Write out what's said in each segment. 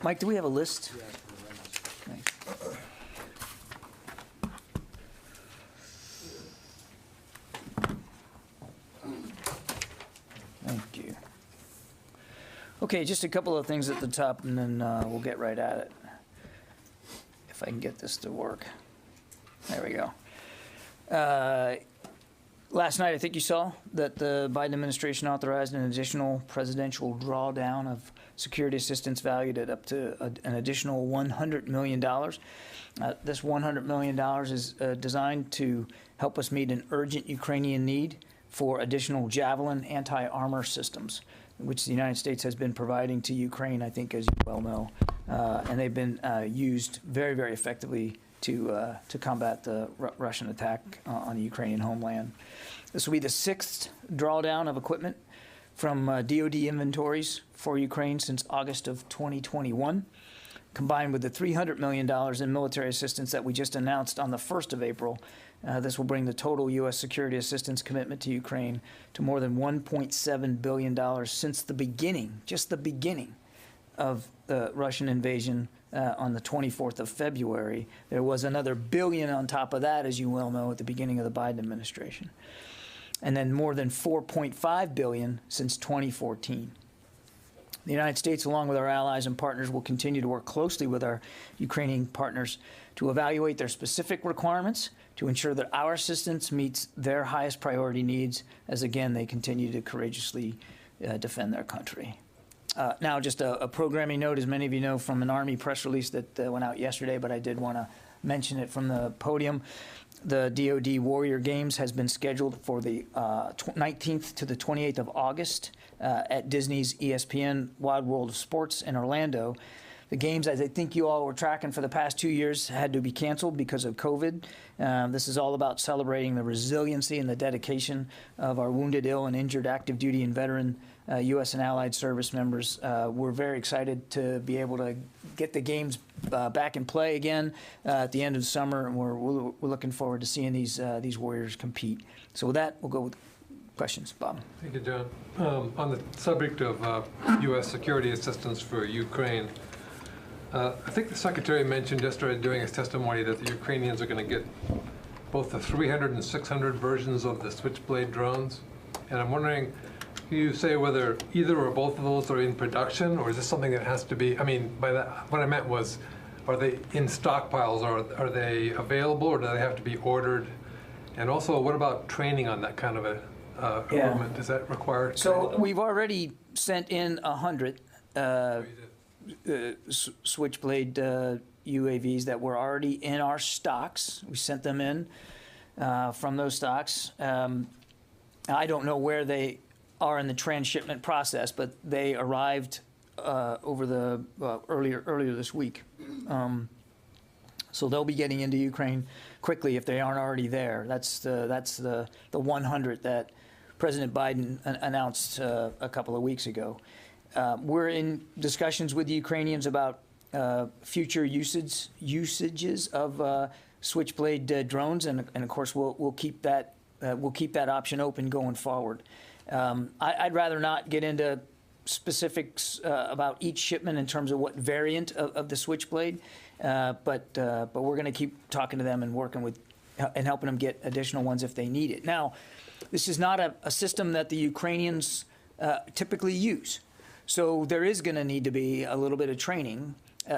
Mike, do we have a list? Yeah, Thanks. Thank you. Okay, just a couple of things at the top, and then we'll get right at it. If I can get this to work. There we go. Last night, I think you saw that the Biden administration authorized an additional presidential drawdown of security assistance valued at up to an additional $100 million. This $100 million is designed to help us meet an urgent Ukrainian need for additional Javelin anti-armor systems, which the United States has been providing to Ukraine, I think, as you well know. And they've been used very, very effectively to combat the Russian attack on the Ukrainian homeland. This will be the 6th drawdown of equipment from DoD inventories for Ukraine since August of 2021, combined with the $300 million in military assistance that we just announced on the 1st of April. This will bring the total U.S. security assistance commitment to Ukraine to more than $1.7 billion since the beginning, just the beginning of the Russian invasion on the 24th of February. There was another billion on top of that, as you well know, at the beginning of the Biden administration. And then more than $4.5 billion since 2014. The United States, along with our allies and partners, will continue to work closely with our Ukrainian partners to evaluate their specific requirements to ensure that our assistance meets their highest priority needs as, again, they continue to courageously defend their country. Now, just a programming note, as many of you know from an Army press release that went out yesterday, but I did want to mention it from the podium. The DoD Warrior Games has been scheduled for the 19th to the 28th of August at Disney's ESPN Wide World of Sports in Orlando. The games, as I think you all were tracking for the past 2 years, had to be canceled because of COVID. This is all about celebrating the resiliency and the dedication of our wounded, ill, and injured active duty and veteran U.S. and allied service members. We're very excited to be able to get the games back in play again at the end of the summer, and we're looking forward to seeing these Warriors compete. So with that, we'll go with questions. Bob. Thank you, John. On the subject of U.S. security assistance for Ukraine, I think the Secretary mentioned yesterday during his testimony that the Ukrainians are going to get both the 300 and 600 versions of the Switchblade drones. And I'm wondering, can you say whether either or both of those are in production, or is this something that has to be, I mean, by that, what I meant was, are they in stockpiles, or are they available, or do they have to be ordered? And also, what about training on that kind of a equipment? Does that require training? So we've already sent in 100 Switchblade UAVs that were already in our stocks. We sent them in from those stocks. I don't know where they are in the transshipment process, but they arrived over the earlier this week. So they'll be getting into Ukraine quickly if they aren't already there. That's the 100 that President Biden announced a couple of weeks ago. We're in discussions with the Ukrainians about future usages of Switchblade drones, and of course we'll keep that option open going forward. I'd rather not get into specifics about each shipment in terms of what variant of the Switchblade, but we're going to keep talking to them and working with and helping them get additional ones if they need it. Now, this is not a system that the Ukrainians typically use, so there is going to need to be a little bit of training.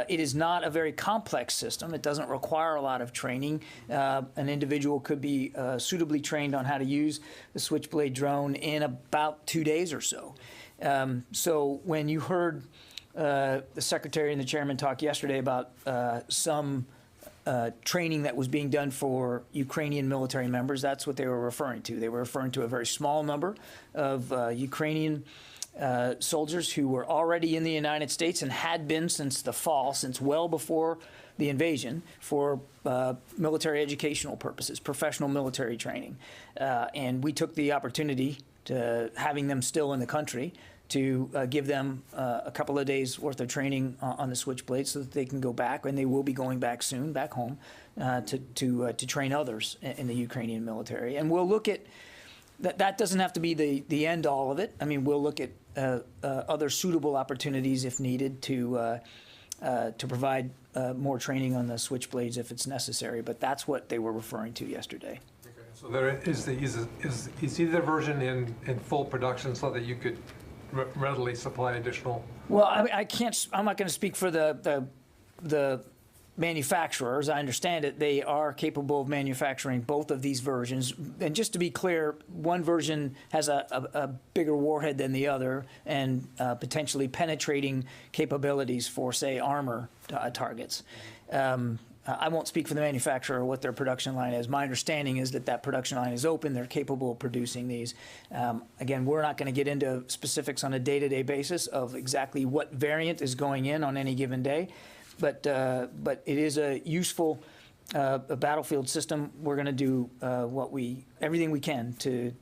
It is not a very complex system. It doesn't require a lot of training. An individual could be suitably trained on how to use the Switchblade drone in about 2 days or so. So when you heard the Secretary and the Chairman talk yesterday about some training that was being done for Ukrainian military members, that's what they were referring to. They were referring to a very small number of Ukrainian soldiers who were already in the United States and had been since the fall, since well before the invasion, for military educational purposes, professional military training. And we took the opportunity to having them still in the country to give them a couple of days worth of training on the Switchblade so that they can go back, and they will be going back soon, back home, to train others in the Ukrainian military. And we'll look at that doesn't have to be the end all of it. I mean, we'll look at other suitable opportunities if needed to to provide more training on the switchblades if it's necessary. But that's what they were referring to yesterday. Okay, so there is either version in full production so that you could readily supply additional? Well, I can't. I'm not going to speak for the manufacturers. I understand it. They are capable of manufacturing both of these versions. And just to be clear, one version has a bigger warhead than the other and potentially penetrating capabilities for, say, armor targets. I won't speak for the manufacturer or what their production line is. My understanding is that that production line is open. They're capable of producing these. Again, we're not going to get into specifics on a day-to-day basis of exactly what variant is going in on any given day. But it is a useful battlefield system. We're going to do everything we can to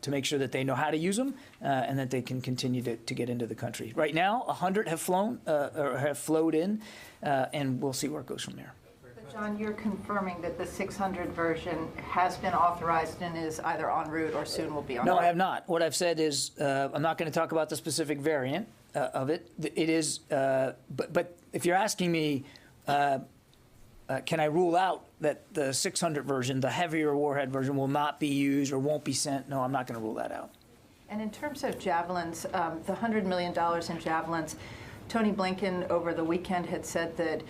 make sure that they know how to use them and that they can continue to get into the country. Right now, 100 have flown or have flowed in, and we'll see where it goes from there. But John, you're confirming that the 600 version has been authorized and is either en route or soon will be en route? No, I have not. What I've said is I'm not going to talk about the specific variant of it. It is, but if you're asking me, can I rule out that the 600 version, the heavier warhead version, will not be used or won't be sent? No, I'm not going to rule that out. And in terms of javelins, the $100 million in javelins, Tony Blinken over the weekend had said that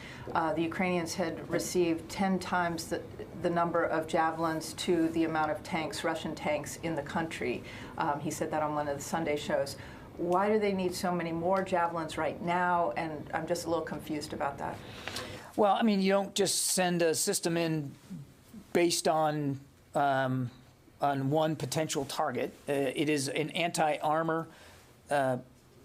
the Ukrainians had received 10 times the number of javelins to the amount of tanks, Russian tanks, in the country. He said that on one of the Sunday shows. Why do they need so many more javelins right now? And I'm just a little confused about that. Well, I mean, you don't just send a system in based on one potential target. It is an anti-armor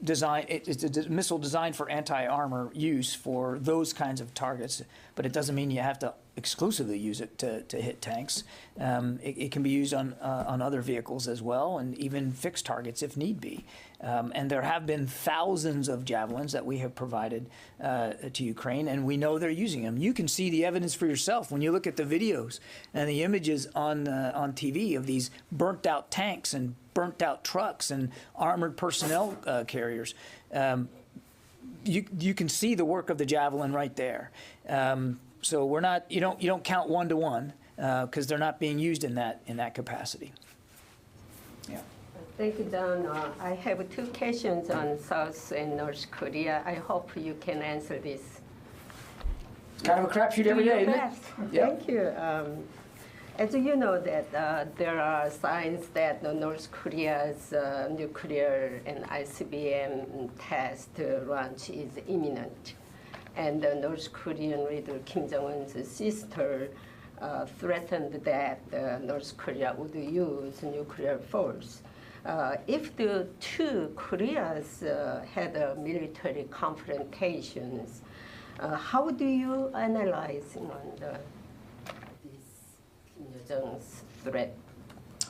design. It's a missile designed for anti-armor use for those kinds of targets, but it doesn't mean you have to exclusively use it to hit tanks. It can be used on other vehicles as well, and even fixed targets if need be. And there have been thousands of javelins that we have provided to Ukraine, and we know they're using them. You can see the evidence for yourself when you look at the videos and the images on TV of these burnt-out tanks and burnt-out trucks and armored personnel carriers. You can see the work of the javelin right there. So we're not. You don't count one to one because they're not being used in that capacity. Yeah. Thank you, Don. I have two questions on South and North Korea. I hope you can answer this. It's kind of a crapshoot every day, isn't it? Yeah. Thank you. As you know that there are signs that North Korea's nuclear and ICBM test launch is imminent. And the North Korean leader Kim Jong-un's sister threatened that North Korea would use nuclear force. If the two Koreas had military confrontations, how do you analyze this Kim Jong-un's threat?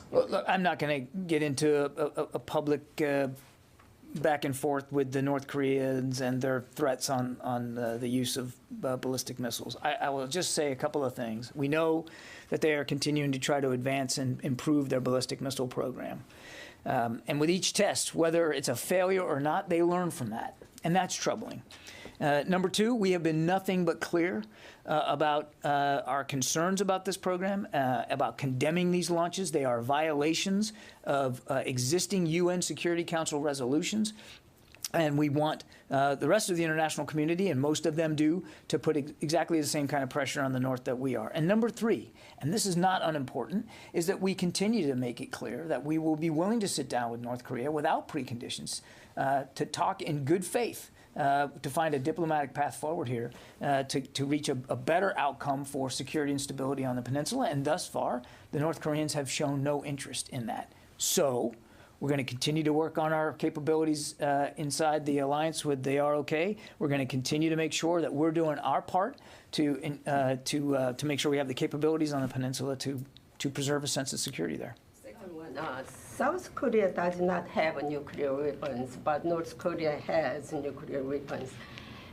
Well, look, I'm not going to get into a public back and forth with the North Koreans and their threats on the use of ballistic missiles. I will just say a couple of things. We know that they are continuing to try to advance and improve their ballistic missile program. And with each test, whether it's a failure or not, they learn from that. And that's troubling. Number two, we have been nothing but clear about our concerns about this program, about condemning these launches. They are violations of existing UN Security Council resolutions. And we want the rest of the international community, and most of them do, to put exactly the same kind of pressure on the North that we are. And number three, and this is not unimportant, is that we continue to make it clear that we will be willing to sit down with North Korea without preconditions to talk in good faith, to find a diplomatic path forward here, to reach a better outcome for security and stability on the peninsula. And thus far, the North Koreans have shown no interest in that. So we're going to continue to work on our capabilities inside the alliance with the ROK. We're going to continue to make sure that we're doing our part to make sure we have the capabilities on the peninsula to preserve a sense of security there. Second one, South Korea does not have nuclear weapons, but North Korea has nuclear weapons.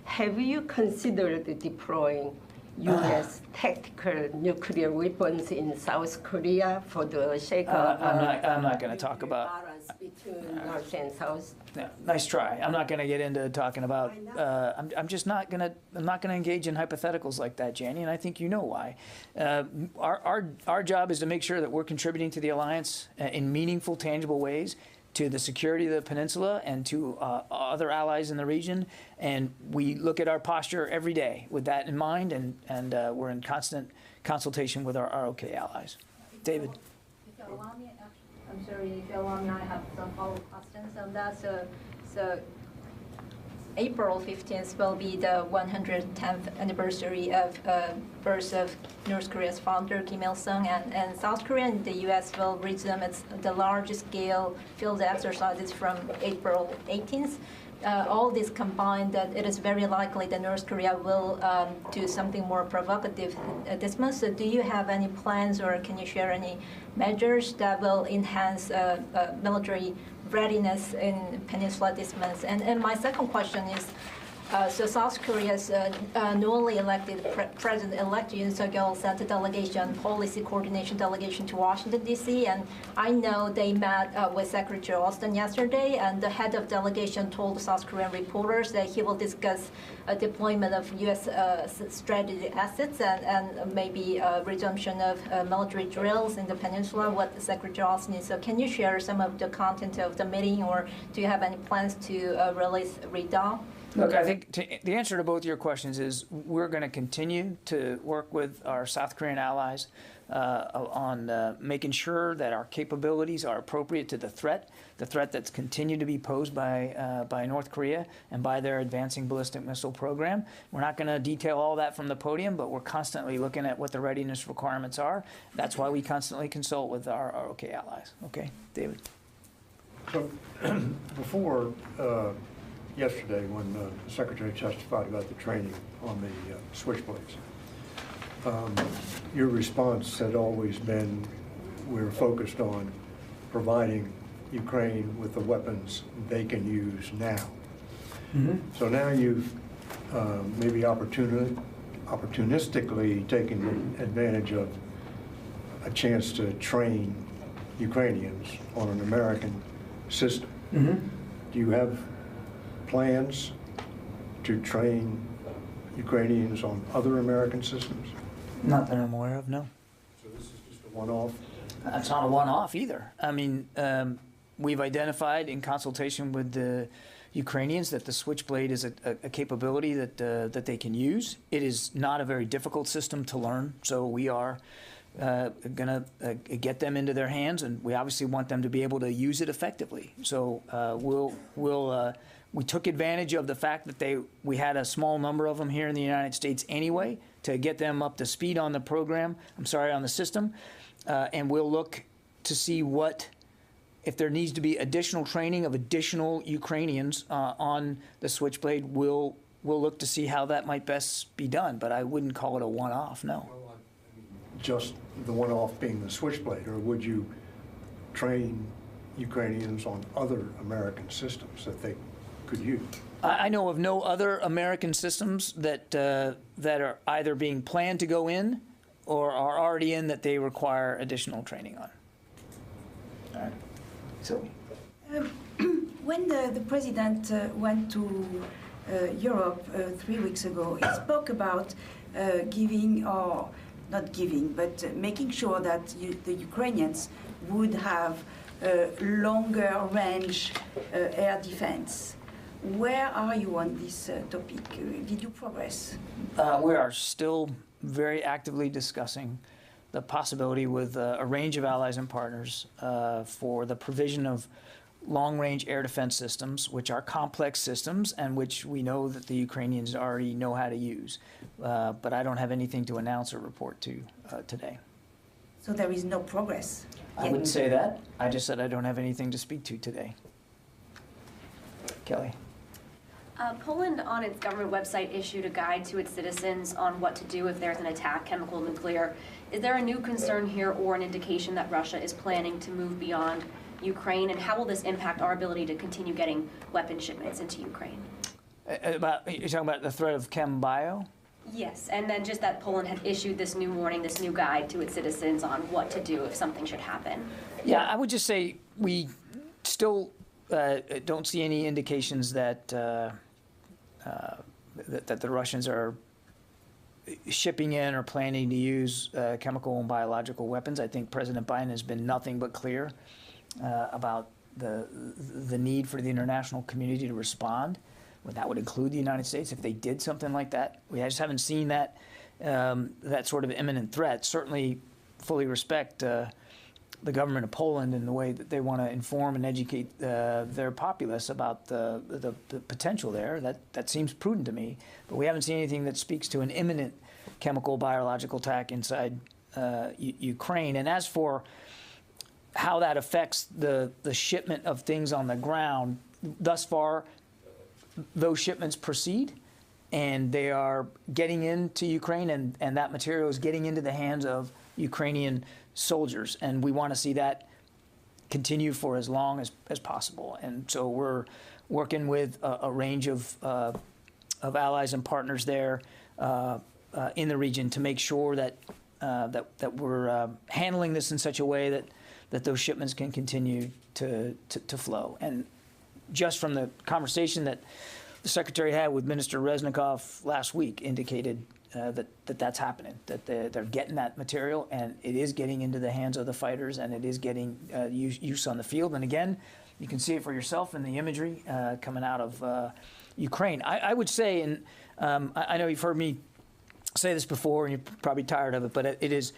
Have you considered deploying U.S. tactical nuclear weapons in South Korea for the sake of I'm not going to talk about. balance between North and South? Yeah, nice try. I'm not going to get into talking about. I'm just not going to. I'm not going to engage in hypotheticals like that, Janie, and I think you know why. Our job is to make sure that we're contributing to the alliance in meaningful, tangible ways, to the security of the peninsula and to other allies in the region. And we look at our posture every day with that in mind, and we're in constant consultation with our ROK allies. David. If you allow me, I'm sorry, if you allow me, I have some follow-up questions on that. So April 15th will be the 110th anniversary of birth of North Korea's founder, Kim Il-sung, and South Korea and the U.S. will resume the large-scale field exercises from April 18th. All this combined, that it is very likely that North Korea will do something more provocative this month. So do you have any plans, or can you share any measures that will enhance military readiness in Peninsula this month? And my second question is, so South Korea's newly elected President-elect Yoon Suk-yeol sent a delegation, policy coordination delegation to Washington, D.C., and I know they met with Secretary Austin yesterday, and the head of delegation told South Korean reporters that he will discuss a deployment of U.S. strategic assets and maybe resumption of military drills in the peninsula, what Secretary Austin is. So can you share some of the content of the meeting, or do you have any plans to release Redoubt? Look, I think the answer to both your questions is we're going to continue to work with our South Korean allies on making sure that our capabilities are appropriate to the threat that's continued to be posed by North Korea and by their advancing ballistic missile program. We're not going to detail all that from the podium, but we're constantly looking at what the readiness requirements are. That's why we constantly consult with our ROK allies. Okay, David. So before yesterday, when the Secretary testified about the training on the switchblades, your response had always been, we're focused on providing Ukraine with the weapons they can use now. Mm-hmm. So now you've maybe opportunistically taken advantage of a chance to train Ukrainians on an American system. Mm-hmm. Do you have plans to train Ukrainians on other American systems? Not that I'm aware of, no. So this is just a one-off? That's not a one-off either. I mean, we've identified in consultation with the Ukrainians that the Switchblade is a capability that they can use. It is not a very difficult system to learn, so we are going to get them into their hands, and we obviously want them to be able to use it effectively. So we took advantage of the fact that we had a small number of them here in the United States anyway to get them up to speed on the program, on the system, and we'll look to see if there needs to be additional training of additional Ukrainians on the Switchblade. We'll look to see how that might best be done, but I wouldn't call it a one-off, no. Just the one-off being the Switchblade, or would you train Ukrainians on other American systems that they could use? I know of no other American systems that are either being planned to go in or are already in that they require additional training on. All right. Sylvie. When the president went to Europe 3 weeks ago, he spoke about giving, or not giving, but making sure that the Ukrainians would have longer range air defense. Where are you on this topic? Did you progress? We are still very actively discussing the possibility with a range of allies and partners for the provision of long-range air defense systems, which are complex systems and which we know that the Ukrainians already know how to use. But I don't have anything to announce or report to today. So there is no progress yet. I wouldn't say that. I just said I don't have anything to speak to today. Kelly. Poland, on its government website, issued a guide to its citizens on what to do if there's an attack, chemical, nuclear. Is there a new concern here or an indication that Russia is planning to move beyond Ukraine, and how will this impact our ability to continue getting weapon shipments into Ukraine? You're talking about the threat of chem bio? Yes, and then just that Poland had issued this new warning, this new guide to its citizens on what to do if something should happen. Yeah, I would just say we still don't see any indications that that the Russians are shipping in or planning to use chemical and biological weapons. I think President Biden has been nothing but clear about the need for the international community to respond. Well, that would include the United States if they did something like that. We just haven't seen that that sort of imminent threat. Certainly, fully respect the government of Poland in the way that they want to inform and educate their populace about the potential there. That seems prudent to me. But we haven't seen anything that speaks to an imminent chemical biological attack inside Ukraine. And as for how that affects the shipment of things on the ground, thus far, those shipments proceed, and they are getting into Ukraine, and that material is getting into the hands of Ukrainian soldiers, and we want to see that continue for as long as possible. And so we're working with a range of allies and partners there in the region to make sure that we're handling this in such a way that those shipments can continue to flow. And just from the conversation that the Secretary had with Minister Reznikov last week indicated that's happening, that they're getting that material, and it is getting into the hands of the fighters, and it is getting use on the field. And again, you can see it for yourself in the imagery coming out of Ukraine. I would say, and I know you've heard me say this before, and you're probably tired of it, but it is,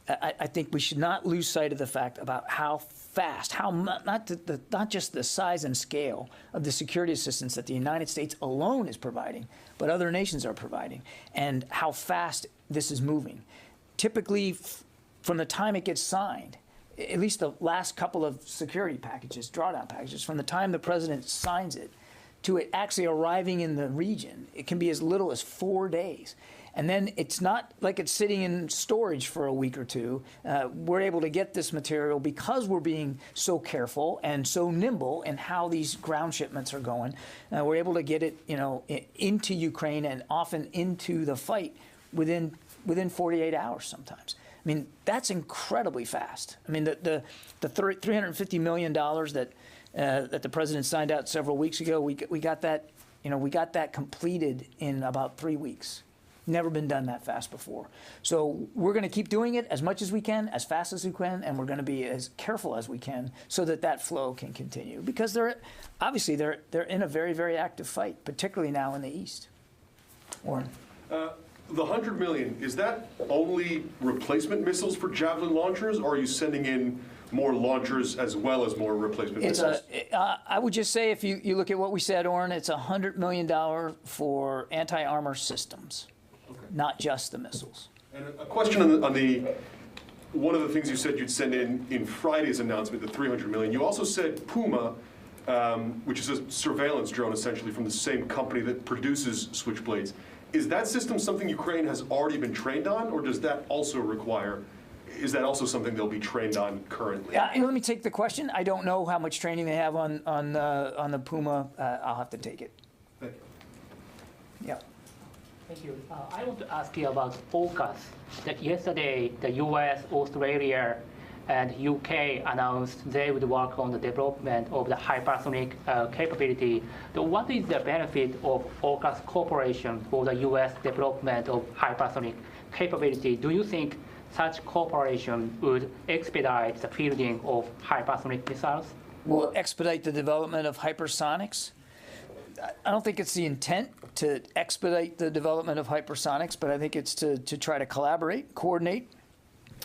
I think we should not lose sight of the fact about how fast, not just the size and scale of the security assistance that the United States alone is providing, but other nations are providing, and how fast this is moving. Typically, from the time it gets signed, at least the last couple of security packages, drawdown packages, from the time the president signs it to it actually arriving in the region, it can be as little as 4 days. And then it's not like it's sitting in storage for a week or two. We're able to get this material because we're being so careful and so nimble in how these ground shipments are going. We're able to get it, into Ukraine and often into the fight within 48 hours sometimes. I mean, that's incredibly fast. I mean, the $350 million that the president signed out several weeks ago, we got that, we got that completed in about 3 weeks. Never been done that fast before. So we're going to keep doing it as much as we can, as fast as we can, and we're going to be as careful as we can so that flow can continue. Because they're in a very, very active fight, particularly now in the East. Warren. The $100 million, is that only replacement missiles for Javelin launchers, or are you sending in more launchers as well as more replacement missiles? I would just say, if you look at what we said, Oren, it's $100 million for anti-armor systems. Okay. Not just the missiles. And a question on the one of the things you said you'd send in Friday's announcement, the $300 million. You also said Puma, which is a surveillance drone essentially from the same company that produces Switchblades. Is that system something Ukraine has already been trained on, or does that also require? Is that also something they'll be trained on currently? Yeah, let me take the question. I don't know how much training they have on the Puma. I'll have to take it. Thank you. Yeah. Thank you. I want to ask you about AUKUS. That yesterday, the US, Australia, and UK announced they would work on the development of the hypersonic capability. So what is the benefit of AUKUS cooperation for the US development of hypersonic capability? Do you think such cooperation would expedite the fielding of hypersonic missiles? Will it expedite the development of hypersonics? I don't think it's the intent to expedite the development of hypersonics, but I think it's to try to collaborate, coordinate,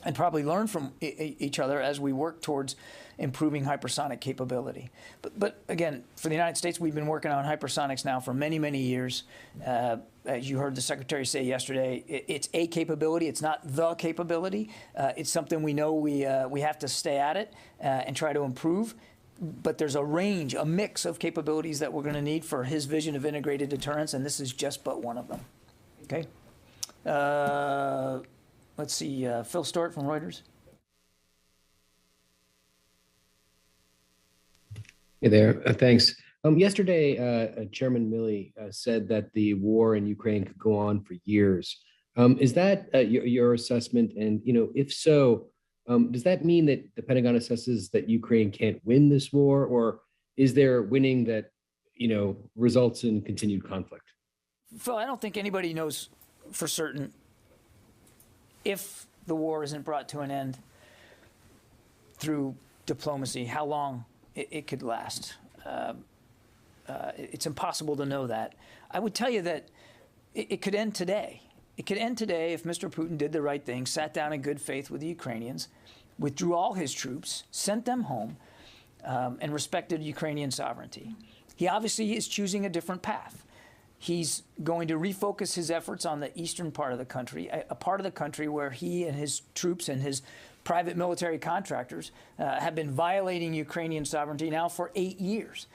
and probably learn from each other as we work towards improving hypersonic capability. But again, for the United States, we've been working on hypersonics now for many, many years. As you heard the Secretary say yesterday, it's a capability. It's not the capability. It's something we know we have to stay at it and try to improve. But there's a range, a mix of capabilities that we're going to need for his vision of integrated deterrence, and this is just but one of them. Okay? Let's see, Phil Stewart from Reuters. Hey there, thanks. Yesterday, Chairman Milley said that the war in Ukraine could go on for years. Is that your assessment? And if so, does that mean that the Pentagon assesses that Ukraine can't win this war, or is there winning that results in continued conflict? Phil, I don't think anybody knows for certain if the war isn't brought to an end through diplomacy, how long it could last. It's impossible to know that. I would tell you that it could end today. It could end today if Mr. Putin did the right thing, sat down in good faith with the Ukrainians, withdrew all his troops, sent them home, and respected Ukrainian sovereignty. He obviously is choosing a different path. He's going to refocus his efforts on the eastern part of the country, a part of the country where he and his troops and his private military contractors have been violating Ukrainian sovereignty now for 8 years.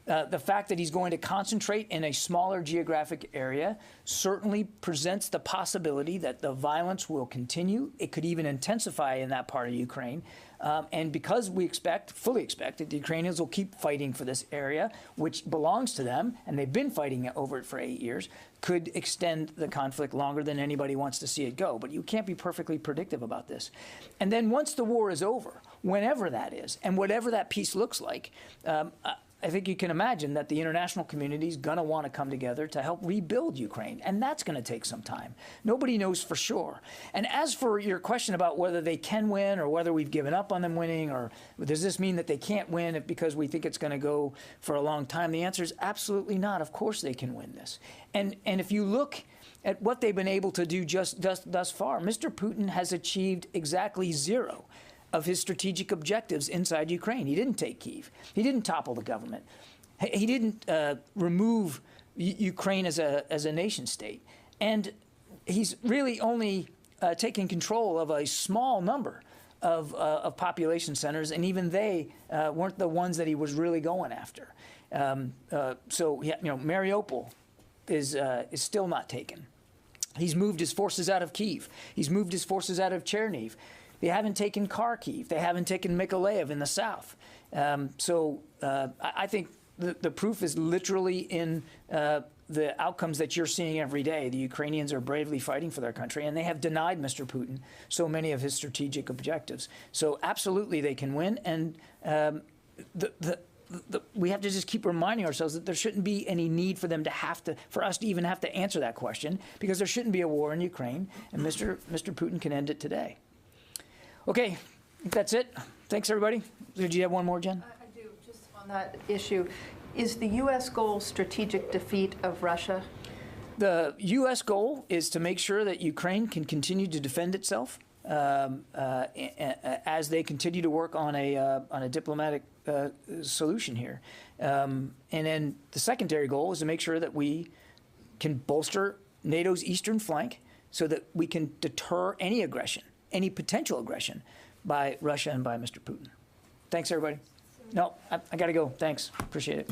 The fact that he's going to concentrate in a smaller geographic area certainly presents the possibility that the violence will continue. It could even intensify in that part of Ukraine. And because we fully expect that the Ukrainians will keep fighting for this area, which belongs to them, and they've been fighting over it for 8 years, could extend the conflict longer than anybody wants to see it go. But you can't be perfectly predictive about this. And then once the war is over, whenever that is, and whatever that peace looks like, I think you can imagine that the international community is going to want to come together to help rebuild Ukraine, and that's going to take some time. Nobody knows for sure. And as for your question about whether they can win or whether we've given up on them winning, or does this mean that they can't win because we think it's going to go for a long time, the answer is absolutely not. Of course they can win this. And if you look at what they've been able to do just thus far, Mr. Putin has achieved exactly zero of his strategic objectives inside Ukraine. He didn't take Kyiv. He didn't topple the government. He didn't remove Ukraine as a nation state. And he's really only taken control of a small number of population centers, and even they weren't the ones that he was really going after. Mariupol is still not taken. He's moved his forces out of Kyiv. He's moved his forces out of Chernihiv. They haven't taken Kharkiv. They haven't taken Mykolaiv in the south. I think the proof is literally in the outcomes that you're seeing every day. The Ukrainians are bravely fighting for their country, and they have denied Mr. Putin so many of his strategic objectives. So absolutely they can win. And we have to just keep reminding ourselves that there shouldn't be any need for them for us to even have to answer that question, because there shouldn't be a war in Ukraine, and Mr. Putin can end it today. Okay, I think that's it. Thanks, everybody. Did you have one more, Jen? I do, just on that issue. Is the U.S. goal strategic defeat of Russia? The U.S. goal is to make sure that Ukraine can continue to defend itself as they continue to work on a diplomatic solution here. And then the secondary goal is to make sure that we can bolster NATO's eastern flank so that we can deter any aggression, any potential aggression by Russia and by Mr. Putin. Thanks, everybody. No, I got to go. Thanks. Appreciate it.